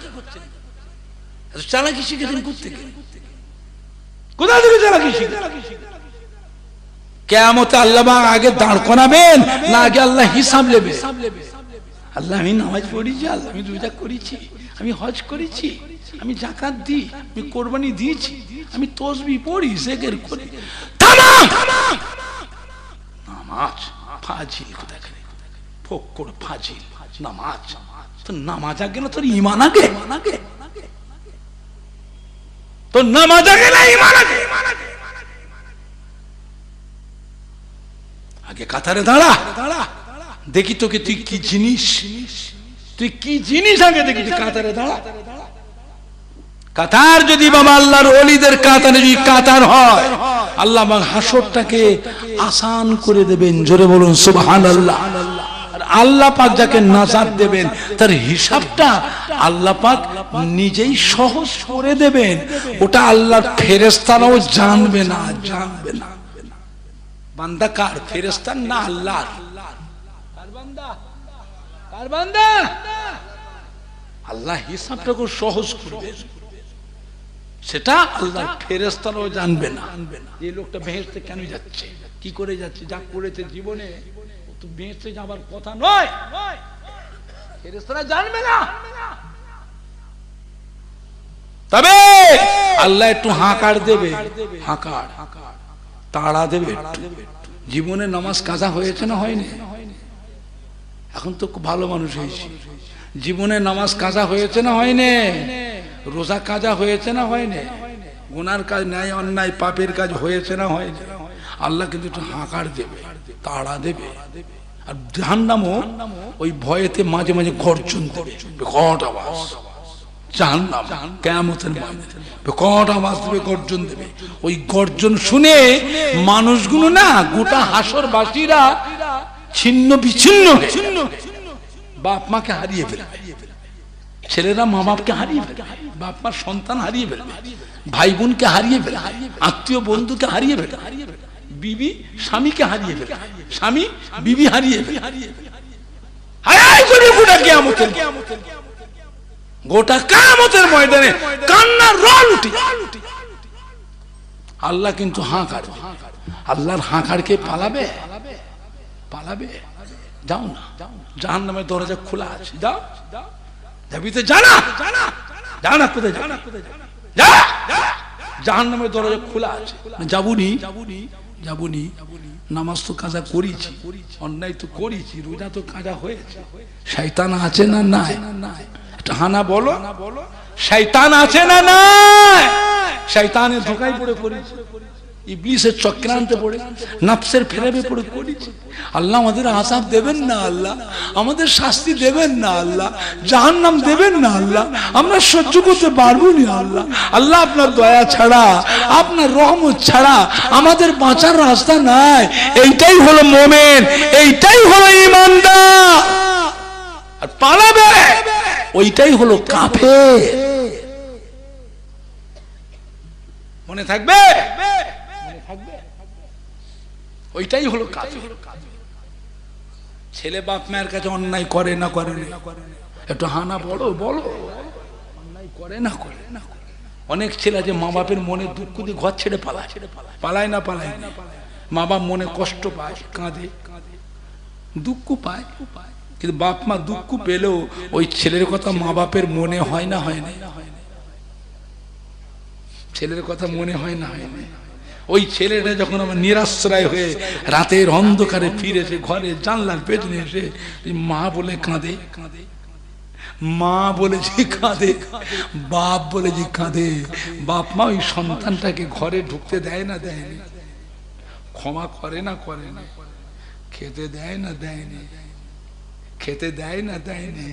চালাকি শিখেছেন কোথেকে? কোথা থেকে চালাকি শিখেছেন? কিয়ামতে আল্লাহ আগে দাঁড় করাবেন না আগে আল্লাহ হিসাব নেবে? আল্লাহ আমি নামাজ পড়েছি, আল্লাহ আমি রোজা করেছি, আমি হজ করেছি, আমি যাকাত দিই, আমি কোরবানি দিয়েছি, আমি তাসবিহ পড়ি, জিকির করি, নামাজ ফাজিল, কোথায় ফক্কর ফাজিল নামাজ? তো নামাজ আগে না তোর ঈমান আগে? তো নামাজ আগে না ঈমান আগে? আগে কাতারে দাঁড়া, দেখি তোকে তুই কি জিনিস, তুই কি জিনিস আগে দেখি, কাতারে দাঁড়া। কাতার যদি বাবা আল্লাহর ওলিদের কাতারে যদি কাতার হয়, আল্লাহ হাসরটাকে আসান করে দেবেন। জোরে বলুন সুবহানাল্লাহ। আর আল্লাহ পাক যাকে নাজাত দেবেন তার হিসাবটা আল্লাহ পাক নিজেই সহজ করে দেবেন। ওটা আল্লাহর ফেরেশতারাও জানবে না, জানবে না। বান্দা কার? ফেরেশতার না আল্লাহর? কার বান্দা? কার বান্দা? আল্লাহ হিসাবটাকে সহজ করবে, সেটা আল্লাহর ফেরেশতারাও জানবে না। এই লোকটা বেহেশতে কেন যাচ্ছে, কি করে যাচ্ছে, যা করেছে জীবনে, তো বেহেশতে যাবার কথা নয়, ফেরেশতারা জানবে না। তবে আল্লাহ একটু হাঁকার দেবে, হাঁকার তাড়া দেবে। জীবনে নামাজ কাজা হয়েছে না হয়নি? এখন তো খুব ভালো মানুষ হয়েছে। জীবনে নামাজ কাজা হয়েছে না হয়নি? রোজা কাজা হয়েছে না হয়নি? গুনার কাজ, ন্যায় অন্যায় পাপের কাজ হয়েছে না হয়নি? আল্লাহ কিন্তু একটু হাঁকার দেবে, তাড়া দেবে। আর জাহান্নামও ওই ভয়েতে মাঝে মাঝে গর্জন দেবে, বিকট আওয়াজ। জাহান্নাম কিয়ামতের ময়দানে বিকট আওয়াজ দেবে, গর্জন দেবে। ওই গর্জন শুনে মানুষগুলো না, গোটা হাসরবাসীরা ছিন্ন বিচ্ছিন্ন, বাপ মাকে হারিয়ে ফেলবে, ছেলেরা মা বাপকে হারিয়ে ফেলবে, বাপ মার সন্তান হারিয়ে ফেলবে, ভাই বোনকে হারিয়ে ফেলবে, আত্মীয় বন্ধুকে হারিয়ে ফেলবে, বিবি স্বামীকে হারিয়ে ফেলবে, স্বামী বিবি হারিয়ে ফেলবে। গোটা কিয়ামতের ময়দানে কান্নার রোল উঠে। আল্লাহ কিন্তু হাঁকার, আল্লাহর হাঁকারকে পালাবে, পালাবে? যাও না, জাহান্নামের দরজা খোলা আছে, যাও, যাবি তো জানা, জানা কোথায় যা, জাহান্নামের দরজা খোলা আছে। যাবুনি, যাবুনি, নামাজ তো কাজা করেছি, অন্যায় তো করেছি, রোজা তো কাজা হয়েছে, শয়তান আছে না নাই? হানা বলো, শয়তান আছে না নাই? শয়তানের ধোঁকায় পড়ে করেছি, ইবলিসের চক্রান্তে পড়ে, নফসের ফেরাবে পড়ে করেছি। আল্লাহ আমাদের আযাব দেবেন না, আল্লাহ আমাদের শাস্তি দেবেন না, আল্লাহ জাহান্নাম দেবেন না, আল্লাহ আমরা সহ্য করতে পারবো না, আল্লাহ। আল্লাহ আপনার দয়া ছাড়া, আপনার রহমত ছাড়া আমাদের বাঁচার রাস্তা নাই। এইটাই হলো মুমিন, এইটাই হলো ঈমানদার। আর পালাবে ওইটাই হলো কাফের। মনে থাকবে, ওইটাই হলো কাফের। ছেলে বাপ মায়ের কাছে অন্যায় করে না, করে না, একটু হানা বড় বলো, অন্যায় করে না, করে না। অনেক ছেলে আছে মা বাপের মনে দুঃখ দিয়ে ঘর ছেড়ে পালায়, পালায় না, পালায় না। মা বাপ মনে কষ্ট পায়, কাঁদে, দুঃখ পায়, কিন্তু বাপ মা দুঃখ পেলেও ওই ছেলের কথা মা বাপের মনে হয় না, হয় না? ছেলের কথা মনে হয় না, হয় না? ওই ছেলেটা যখন আমার নিরাশ্রয় হয়ে রাতের অন্ধকারে ফিরেছে ঘরে, জানলার পেছনে এসে মা বলে কাঁদে, মা বলে যে কাঁদে, বাপ বলে যে কাঁদে, বাপ মা ওই সন্তানটাকে ঘরে ঢুকতে দেয় না, দেয়নি, ক্ষমা করে না, করে না, খেতে দেয় না, দেয়নি, খেতে দেয় না, দেয়নি।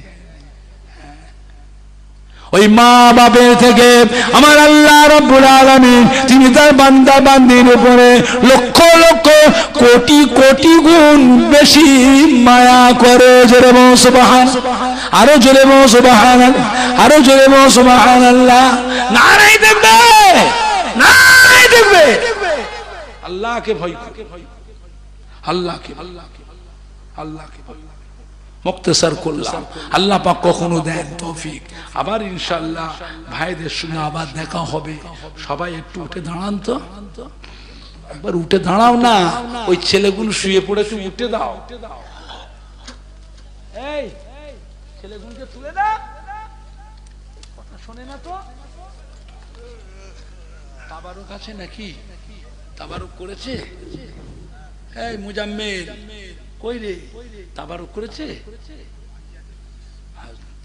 ওই মা বাপের থেকে আমার আল্লাহ রাব্বুল আলামিন তিনি তার বান্দা বান্দির উপরে লক্ষ লক্ষ কোটি কোটি গুণ বেশি মায়া করে। জোরে বলো সুবহানাল্লাহ, আরো জোরে বলো সুবহানাল্লাহ, আরো জোরে বলো সুবহানাল্লাহ। নারায়ে তাকবীর, নারায়ে তাকবীর। আল্লাহকে ভয় করে, আল্লাহকে, আল্লাহকে মুক্তসর করলাম। আল্লাহ পাক কখনো দেন তৌফিক। আবার ইনশাআল্লাহ ভাইদের সঙ্গে আবার দেখা হবে। সবাই একটু উঠে দাঁড়ান তো, একবার উঠে দাঁড়াও না। ওই ছেলেগুলো শুয়ে পড়েছে, উঠে দাও। এই ছেলেগুলোকে তুলে দাও, কথা শোনে না তো। তাবারুক আছে নাকি? তাবারুক করেছে? এই মুজাম্মেল কই রে? তাবারুক করেছে?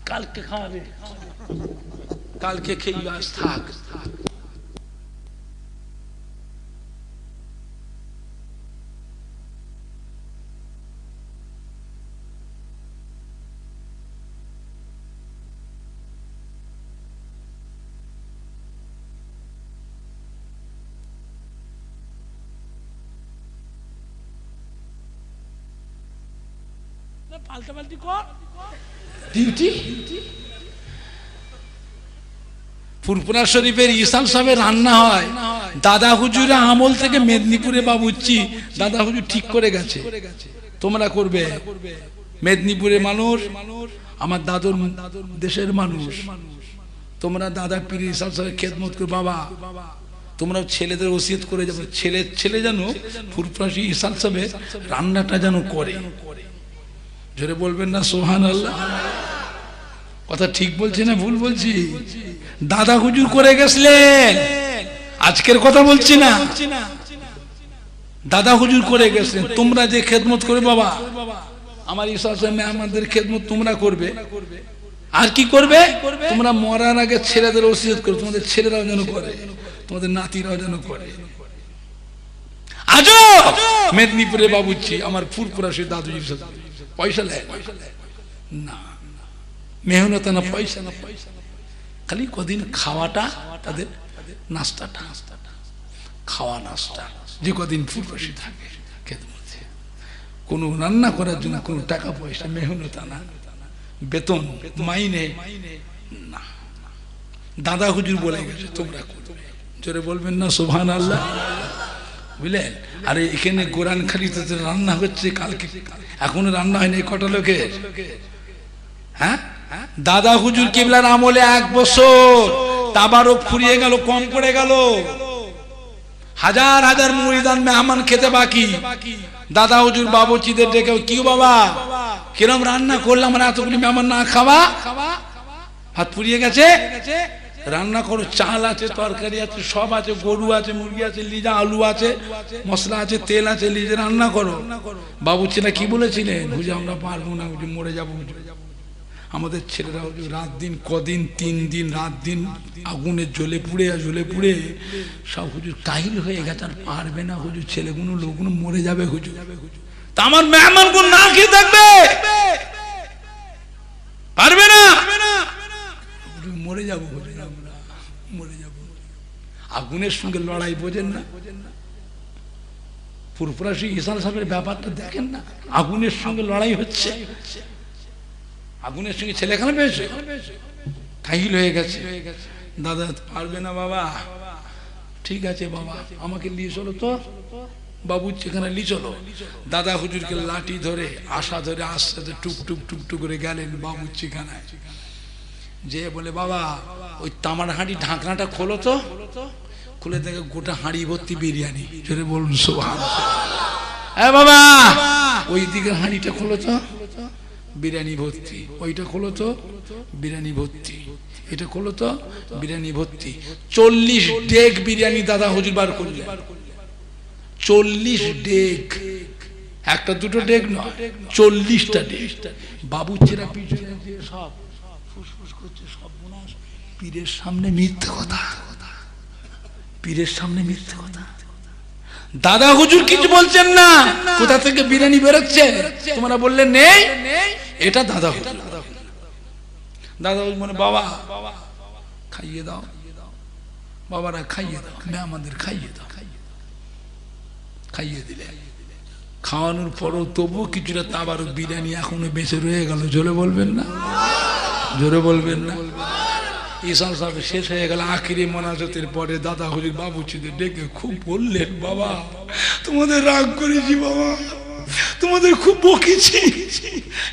কালকে খাওয়াবে, কালকে খেয়ে আজ থাক। পাল্টা পাল্টি কর ডিউটি। ফুরফুরা শরীফের ইসাল সাহেবের রান্না হয়, দাদা হুজুরের আমল থেকে মেদিনীপুরে বাবুচ্চি দাদা হুজুর ঠিক করে গেছে তোমরা করবে। মেদিনীপুরের মানুষ, আমার দাদুর দেশের মানুষ, তোমরা দাদা পীর ইসাল সাহেবের খেদমত করে বাবা, তোমরা ছেলেদের ওসিয়ত করে যাবে, ছেলে যেন ফুরফুরা ইসাল সাহেবের রান্নাটা যেন করে। জোরে বলবেন না সুবহানাল্লাহ? কথা ঠিক বলছি না ভুল বলছি? দাদা হুজুর করে গেছিলেন, আজকের কথা বলছি না, দাদা হুজুর করে গেছিলেন। তোমরা যে খেদমত করে বাবা, আমার ইসাল সাহেব আমাদের খেদমত তোমরা করবে। আর কি করবে? তোমরা মরার আগে ছেলেদের ওসিয়ত করো, তোমাদের ছেলেরাও যেন করে, তোমাদের নাতিরাও যেন করে। আজও মেদিনীপুরে বাবুচ্ছি আমার ফুরফুরা সেই দাদুজির সাথে পয়সা নেয় না, মেহনত না, পয়সা না, খালি কদিন খাওয়াটা, তাদের নাস্তাটা, খাওয়া নাস্তা, যে কদিন ফুরফুরি থাকে খেদমতে, কোনো রান্না করার জন্য কোনো টাকা পয়সা, মেহনত না, বেতন মাইনে না। দাদা হুজুর বলে গেছে তোমরা করবে। জোরে বলবেন না সুবহানাল্লাহ? বুঝলেন? আরে এখানে গোরান খালিতে রান্না হচ্ছে, কালকে এখনো রান্না হয়নি কটা লোকের। হ্যাঁ, দাদা হুজুর কিবলার আমলে 1 বছর তাবারক ফুরিয়ে গেল, কম পড়ে গেল, হাজার হাজার মুরিদান মেহমান খেতে বাকি। দাদা হুজুর বাবুচিদের ডেকে, কি বাবা কিরম রান্না করলাম, আমরা এতগুলি মেহমান না খাওয়া, হাত ফুরিয়ে গেছে, রান্না করো, চাল আছে, তরকারি আছে, সব আছে, গরু আছে, মুরগি আছে, লিজা আলু আছে, মশলা আছে, তেল আছে, লিজে রান্না করো। বাবুচিরা কি বলেছিলেন? হুজুর আমরা পারবো না, হুজুর মরে যাবো। আমাদের ছেলেরা রাত দিন কদিন, 3 দিন রাত দিন আগুনে জ্বলে পুড়ে সব হুজুর কাহিল হয়ে গেছে, আর পারবে না হুজুর, ছেলেগুলো লোকগুলো মরে যাবে হুজুর। তা আমার মেহমান কোন না খেয়ে থাকবে, পারবে না, মরে যাবো হুজুর, আমরা মরে যাবো। আগুনের সঙ্গে লড়াই বোঝেন না? ফুরফুরা ইসাল সাহেবের ব্যাপারটা দেখেন না, আগুনের সঙ্গে লড়াই হচ্ছে, আগুনের সঙ্গে ছেলেখানে পেয়েছে, কাহিল হয়ে গেছে। দাদা পারবে না বাবা, ঠিক আছে বাবা আমাকে নিয়ে চলো তো, বাবু সেখানে নিয়ে চলো। দাদা হুজুরকে লাঠি ধরে আশা ধরে আস্তে টুক টুক টুক টুক করে গেলেন বাবুর ঠিকানায়, যে বলে বাবা ওই তামার হাঁড়ি ঢাকনাটা খোলো তো, খুলে দেখে গোটা হাঁড়ি ভর্তি বিরিয়ানি। জোরে বলুন সুবহানাল্লাহ। হ্যাঁ বাবা ওই দিকে হাঁড়িটা খোলো তো, বিরিয়ানি ভর্তি, ওইটা খোলো তো, বিরিয়ানি ভর্তি, এটা খোলো তো, বিরিয়ানি ভর্তি। 40 ডেক বিরিয়ানি দাদা হুজুর বার করলেন, 40 ডেক, একটা দুটো ডেক নয়, 40টা ডেক। বাবুচিরা পিছনে সব ফুসফুস করছে, সব বোনাস, পীরের সামনে মিথ্যে কথা, পীরের সামনে মিথ্যে কথা। দাদা হুজুর কিছু বলছেন না, কোথা থেকে বিরিয়ানি বেরোচ্ছে তোমরা বললে নেই, এটা দাদা হুজুর। দাদা হুজুর মানে বাবা খাইয়ে দাও, বাবারা খাইয়ে দাও, আমাদের খাইয়ে দাও, খাইয়ে দিলে। খাওয়ানোর পরও তবুও কিছুটা তাবারও বিরিয়ানি এখনো বেঁচে রয়ে গেল। জোরে বলবেন না, জোরে বলবেন না? ইসাল সাহেব শেষ হয়ে গেল, আখিরি মোনাজাতের পরে দাদা হুজুর বাবুচিদের ডেকে খুব বললেন, বাবা তোমাদের রাগ করেছি, বাবা তোমাদের খুব বকেছি,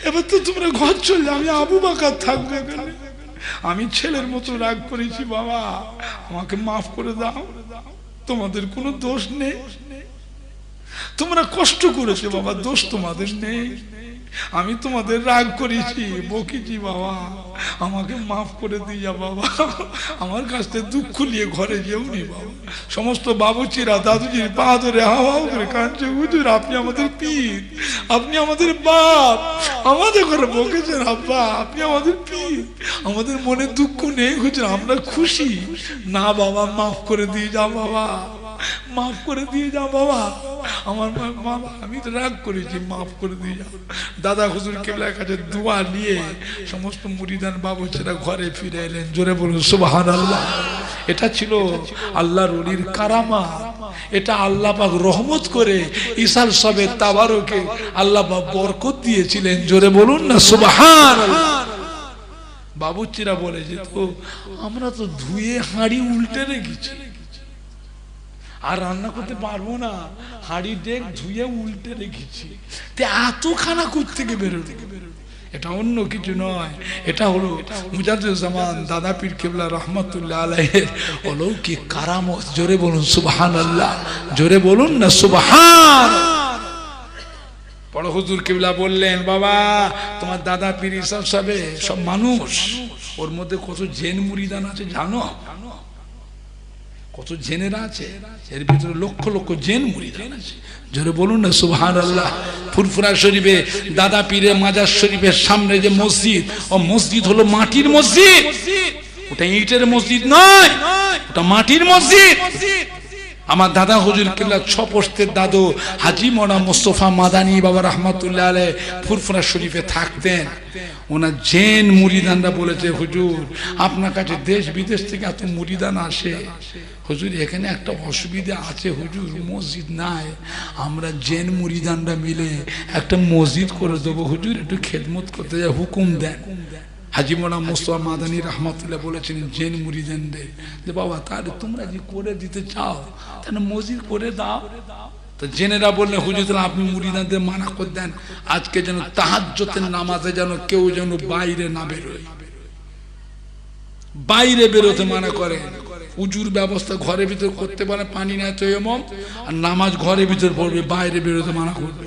এবার তো তোমরা ঘর চললে আমি আবু বকর থাকবো এখানে, আমি ছেলের মতো রাগ করেছি, বাবা আমাকে মাফ করে দাও, তোমাদের কোনো দোষ নেই, তোমরা কষ্ট করেছো বাবা, দোষ তোমাদের নেই, আমি তোমাদের রাগ করেছি, বকেছি, বাবা আমাকে মাফ করে দিয়া, বাবা আমার কাছ থেকে দুঃখ নিয়ে ঘরে যেওনি বাবা। সমস্ত বাবুচিরা দাদুজির পা ধরে হাওয়া করে কাঁদছে, হুজুর আপনি আমাদের পীর, আপনি আমাদের বাপ, আমাদের ঘরে বকেছেন আব্বা, আপনি আমাদের পীর, আমাদের মনে দুঃখ নেই হুজুর, আমরা খুশি। না বাবা মাফ করে দিয়ে যাও, বাবা মাফ করে দিয়ে যাও, বাবা আমার বাবা আমি তো রাগ করেছি, মাফ করে দিয়ে যাও। দাদা হুজুর কেবলার কাছে দোয়া নিয়ে সমস্ত মুরিদান বাবুচিরা ঘরে ফিরে এলেন। জোরে বলুন সুবহানাল্লাহ। এটা ছিল আল্লাহর ওলির কারামা। এটা আল্লাহ পাক রহমত করে ইসাল সবে তাবারকে আল্লাহ পাক বরকত দিয়েছিলেন। জোরে বলুন না সুবহানাল্লাহ। বাবুর্চিরা বলে যে তো আমরা তো ধুয়ে হাঁড়ি উল্টে রেখেছি, আর রান্না করতে পারবো না, হাঁড়ি ডেক ধুয়ে উল্টে রেখেছি, এত খানা কোত্থেকে বেরোবে? এটা অন্য কিছু নয়, এটা হলো মুজাদ্দিদুজ্জামান দাদা পীর কেবলা রহমাতুল্লাহ আলাইহির অলৌকিক কারামত। জোরে বলুন সুবহানাল্লাহ, জোরে বলুন না সুবহান। বড় হুজুর কেবলা বললেন, বাবা তোমার দাদা পীর ইসাব সাহেব সব মানুষ, ওর মধ্যে কত জেন মুরিদান আছে জানো? কত জেনেরা আছে, এর ভিতরে লক্ষ লক্ষ জেন মুরিদান আছে। জোরে বলুন না সুবহানাল্লাহ। ফুরফুরা শরীফে দাদা পীরের মাজার শরীফের সামনে যে মসজিদ, ও মসজিদ হলো মাটির মসজিদ, ওটা ইটের মসজিদ নয়, ওটা মাটির মসজিদ। আমার দাদা হুজুর কেবলা 6 পোস্তের দাদু হাজী মৌলানা মুস্তাফা মাদানী বাবা রহমাতুল্লাহ আলাইহি ফুরফুরা শরীফে থাকতেন। ওনার জেন মুরিদানরা বলেছে, হুজুর আপনার কাছে দেশ বিদেশ থেকে এত মুরিদান আসে, হুজুর এখানে একটা অসুবিধা আছে, হুজুর মসজিদ নাই, আমরা জেন মুরিদানরা মিলে একটা মসজিদ করে দেবো, হুজুর একটু খেদমত করতে যায়, হুকুম দেন। হাজী মৌলানা মুস্তাফা মাদানী রহমাতুল্লাহ বলেছিলেন জেন মুরিদানদের যে বাবা তাহলে তোমরা যে করে দিতে চাও তাহলে মসজিদ করে দাও। তো জেনেরা বললেন, হুজুর তাহলে আপনি মুরিদানদের মানা করে দেন, আজকে যেন তাহাজ্জুদের নামাজে যেন কেউ যেন বাইরে না বেরোয়, বাইরে বেরোতে মানা করেন। উজুর ব্যবস্থা ঘরের ভিতর করতে পারে, পানি নাই তো এমন, আর নামাজ ঘরের ভিতর পড়বে, বাইরে বেরোতে মানা করবে।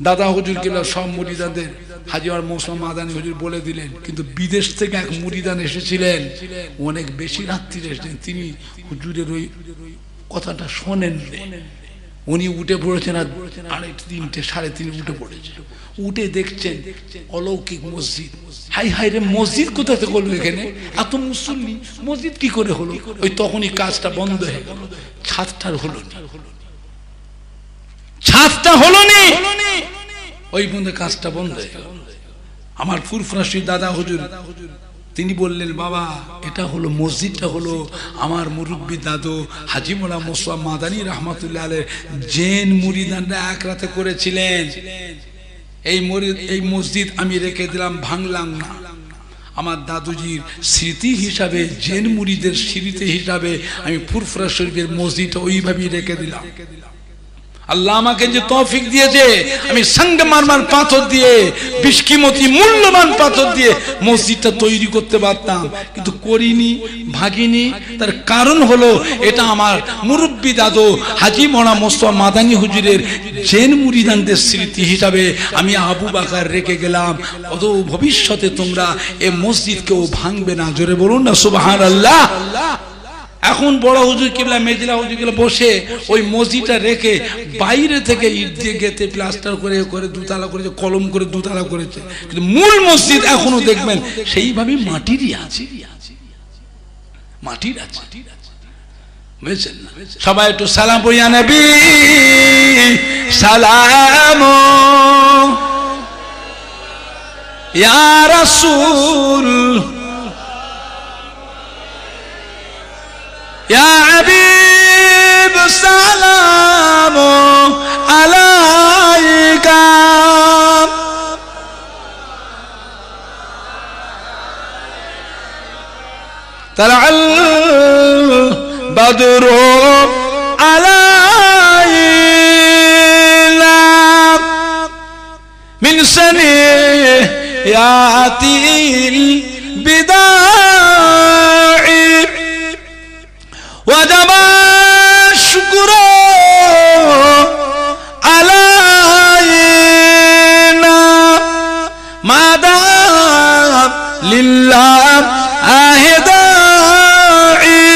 দাদা হুজুর কেবলা সব মুরিদানদের হাজী মুস্তাফা মাদানী হুজুর বলে দিলেন। কিন্তু বিদেশ থেকে এক মুরিদান এসেছিলেন, অনেক বেশি রাত্রিরে এসেছেন, তিনি হুজুরের ওই কথাটা শোনেন, উনি উঠে পড়েছেন আর 2:30 3:30 উঠে পড়েছে, উঠে দেখছেন অলৌকিক মসজিদ। হাই হাই রে, মসজিদ কোথা থেকে হলো এখানে? এত মুসল্লি, মসজিদ কি করে হলো? ওই তখনই কাজটা বন্ধ হয়ে গেল, ছাদটার হলো না, ছাদটা হলো না, ওই বন্ধে কাজটা বন্ধ হয়ে গেল। আমার ফুরফুরা শরীফ দাদা হুজুর তিনি বললেন, বাবা এটা হলো মসজিদটা হলো আমার মুরব্বী দাদু হাজী মৌলানা মুস্তাফা মাদানী রহমাতুল্লাহ আলাইহি জেন মুরিদানরা এক রাতে করেছিলেন। এই মসজিদ আমি রেখে দিলাম, ভাঙলাম না। আমার দাদুজির স্মৃতি হিসাবে, জেন মুরিদের স্মৃতি হিসাবে আমি ফুরফুরা শরীফের মসজিদটা ওইভাবেই রেখে দিলাম। আল্লাহ আমাকে যে তৌফিক দিয়েছে, আমি সংগমারমার পাথর দিয়ে, বিশকিমতি মূল্যবান পাথর দিয়ে মসজিদটা তৈরি করতে পারতাম, কিন্তু করিনি, ভাগিনি। তার কারণ হলো এটা আমার মুরব্বী দাদু হাজী মৌলানা মুস্তাফা মাদানী হুজুরের জেন মুরিদানদের স্মৃতি হিসাবে আমি আবু বাকার রেখে গেলাম। অত ভবিষ্যতে তোমরা এই মসজিদ কেউ ভাঙবে না। জোরে বলুন না সুবহানাল্লাহ। এখন বড় হুজুর কিবলা মেজলা হুজুর কিবলা বসে ওই মসজিদটা রেখে বাইরে থেকে ইট দিয়ে গেতে প্লাস্টার করে করে দুতলা করেছে, কলম করে দুতলা করেছে, কিন্তু মূল মসজিদ এখনো দেখবেন সেইভাবে মাটিরই আছে, মাটির আছে। বুঝছেন না? সবাই একটু সালাম পড়ি, ইয়া নবী সালাম, ইয়া রাসূল, ইয়া হাবিব সালাম আলাইকা, তালাল বদরু আলাইনা মিন সানিয়াতিল বিদাই وجب الشكر علينا ما دام لله داعي.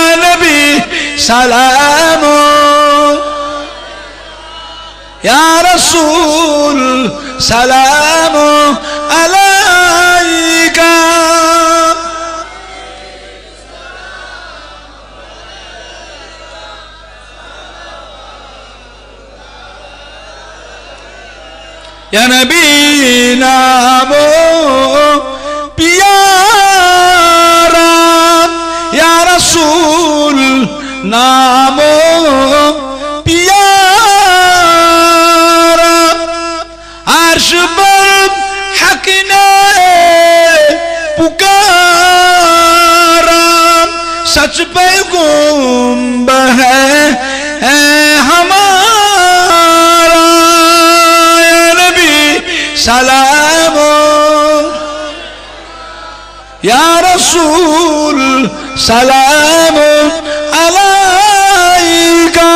يا نبي سلام، يا رسول سلام عليك. يا نبينا مو بيارا، يا رسول नाम प्यारा अर्श पर हक ने पुकारा सच पैगंबर है हमारा या नबी सलाम या रसूल सलाम अलैका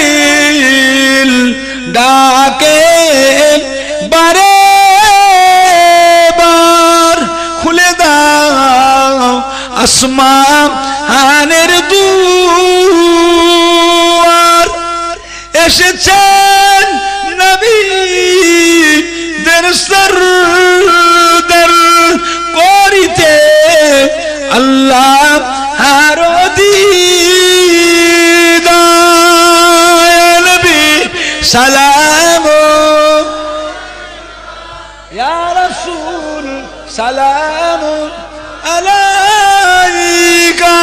जिब्राइल डाके बारे बार खुले दाओ আসমানের দুয়ার এসেছেন নবীদের সরদার করিতে আল্লাহ আর দিদার নবী সালাম ইয়া রাসূল সালাম আলাইকা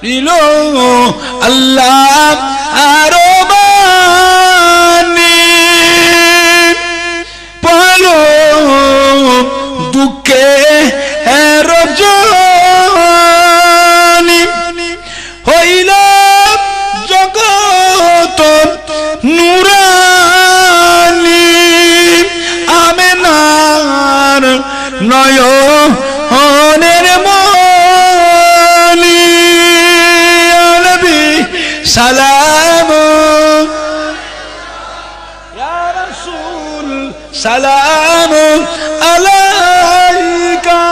দিলো আল্লাহ আরো বানি পালো দুঃখে রজনী হইল জগত নুরানি আমেনার নয়নের মনি নবী সালাম ইয়া রাসূল সালাম আলাইকা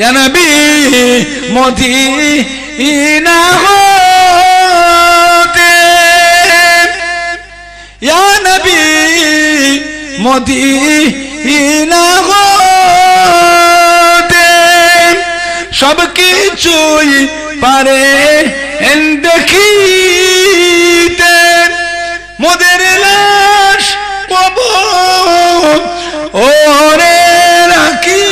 या नबी मदीना होते या नबी मदीना होते सब কিছুই পারে দেখিতে মোদের লাশ কবর ওরে রাখি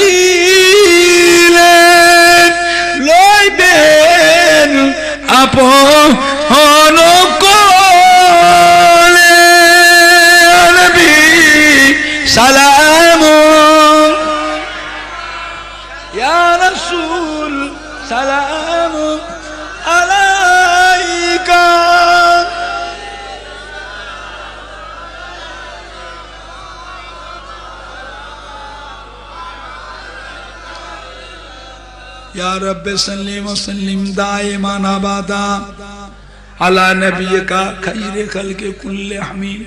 আপন কোলে নবী সালাম ইয়া রাসূল সালাম আলাইকা या रब सल्ली व सल्लिम दाइमान अबादा अला नबियका खैर खल्क़ि कुल्लि हमीद।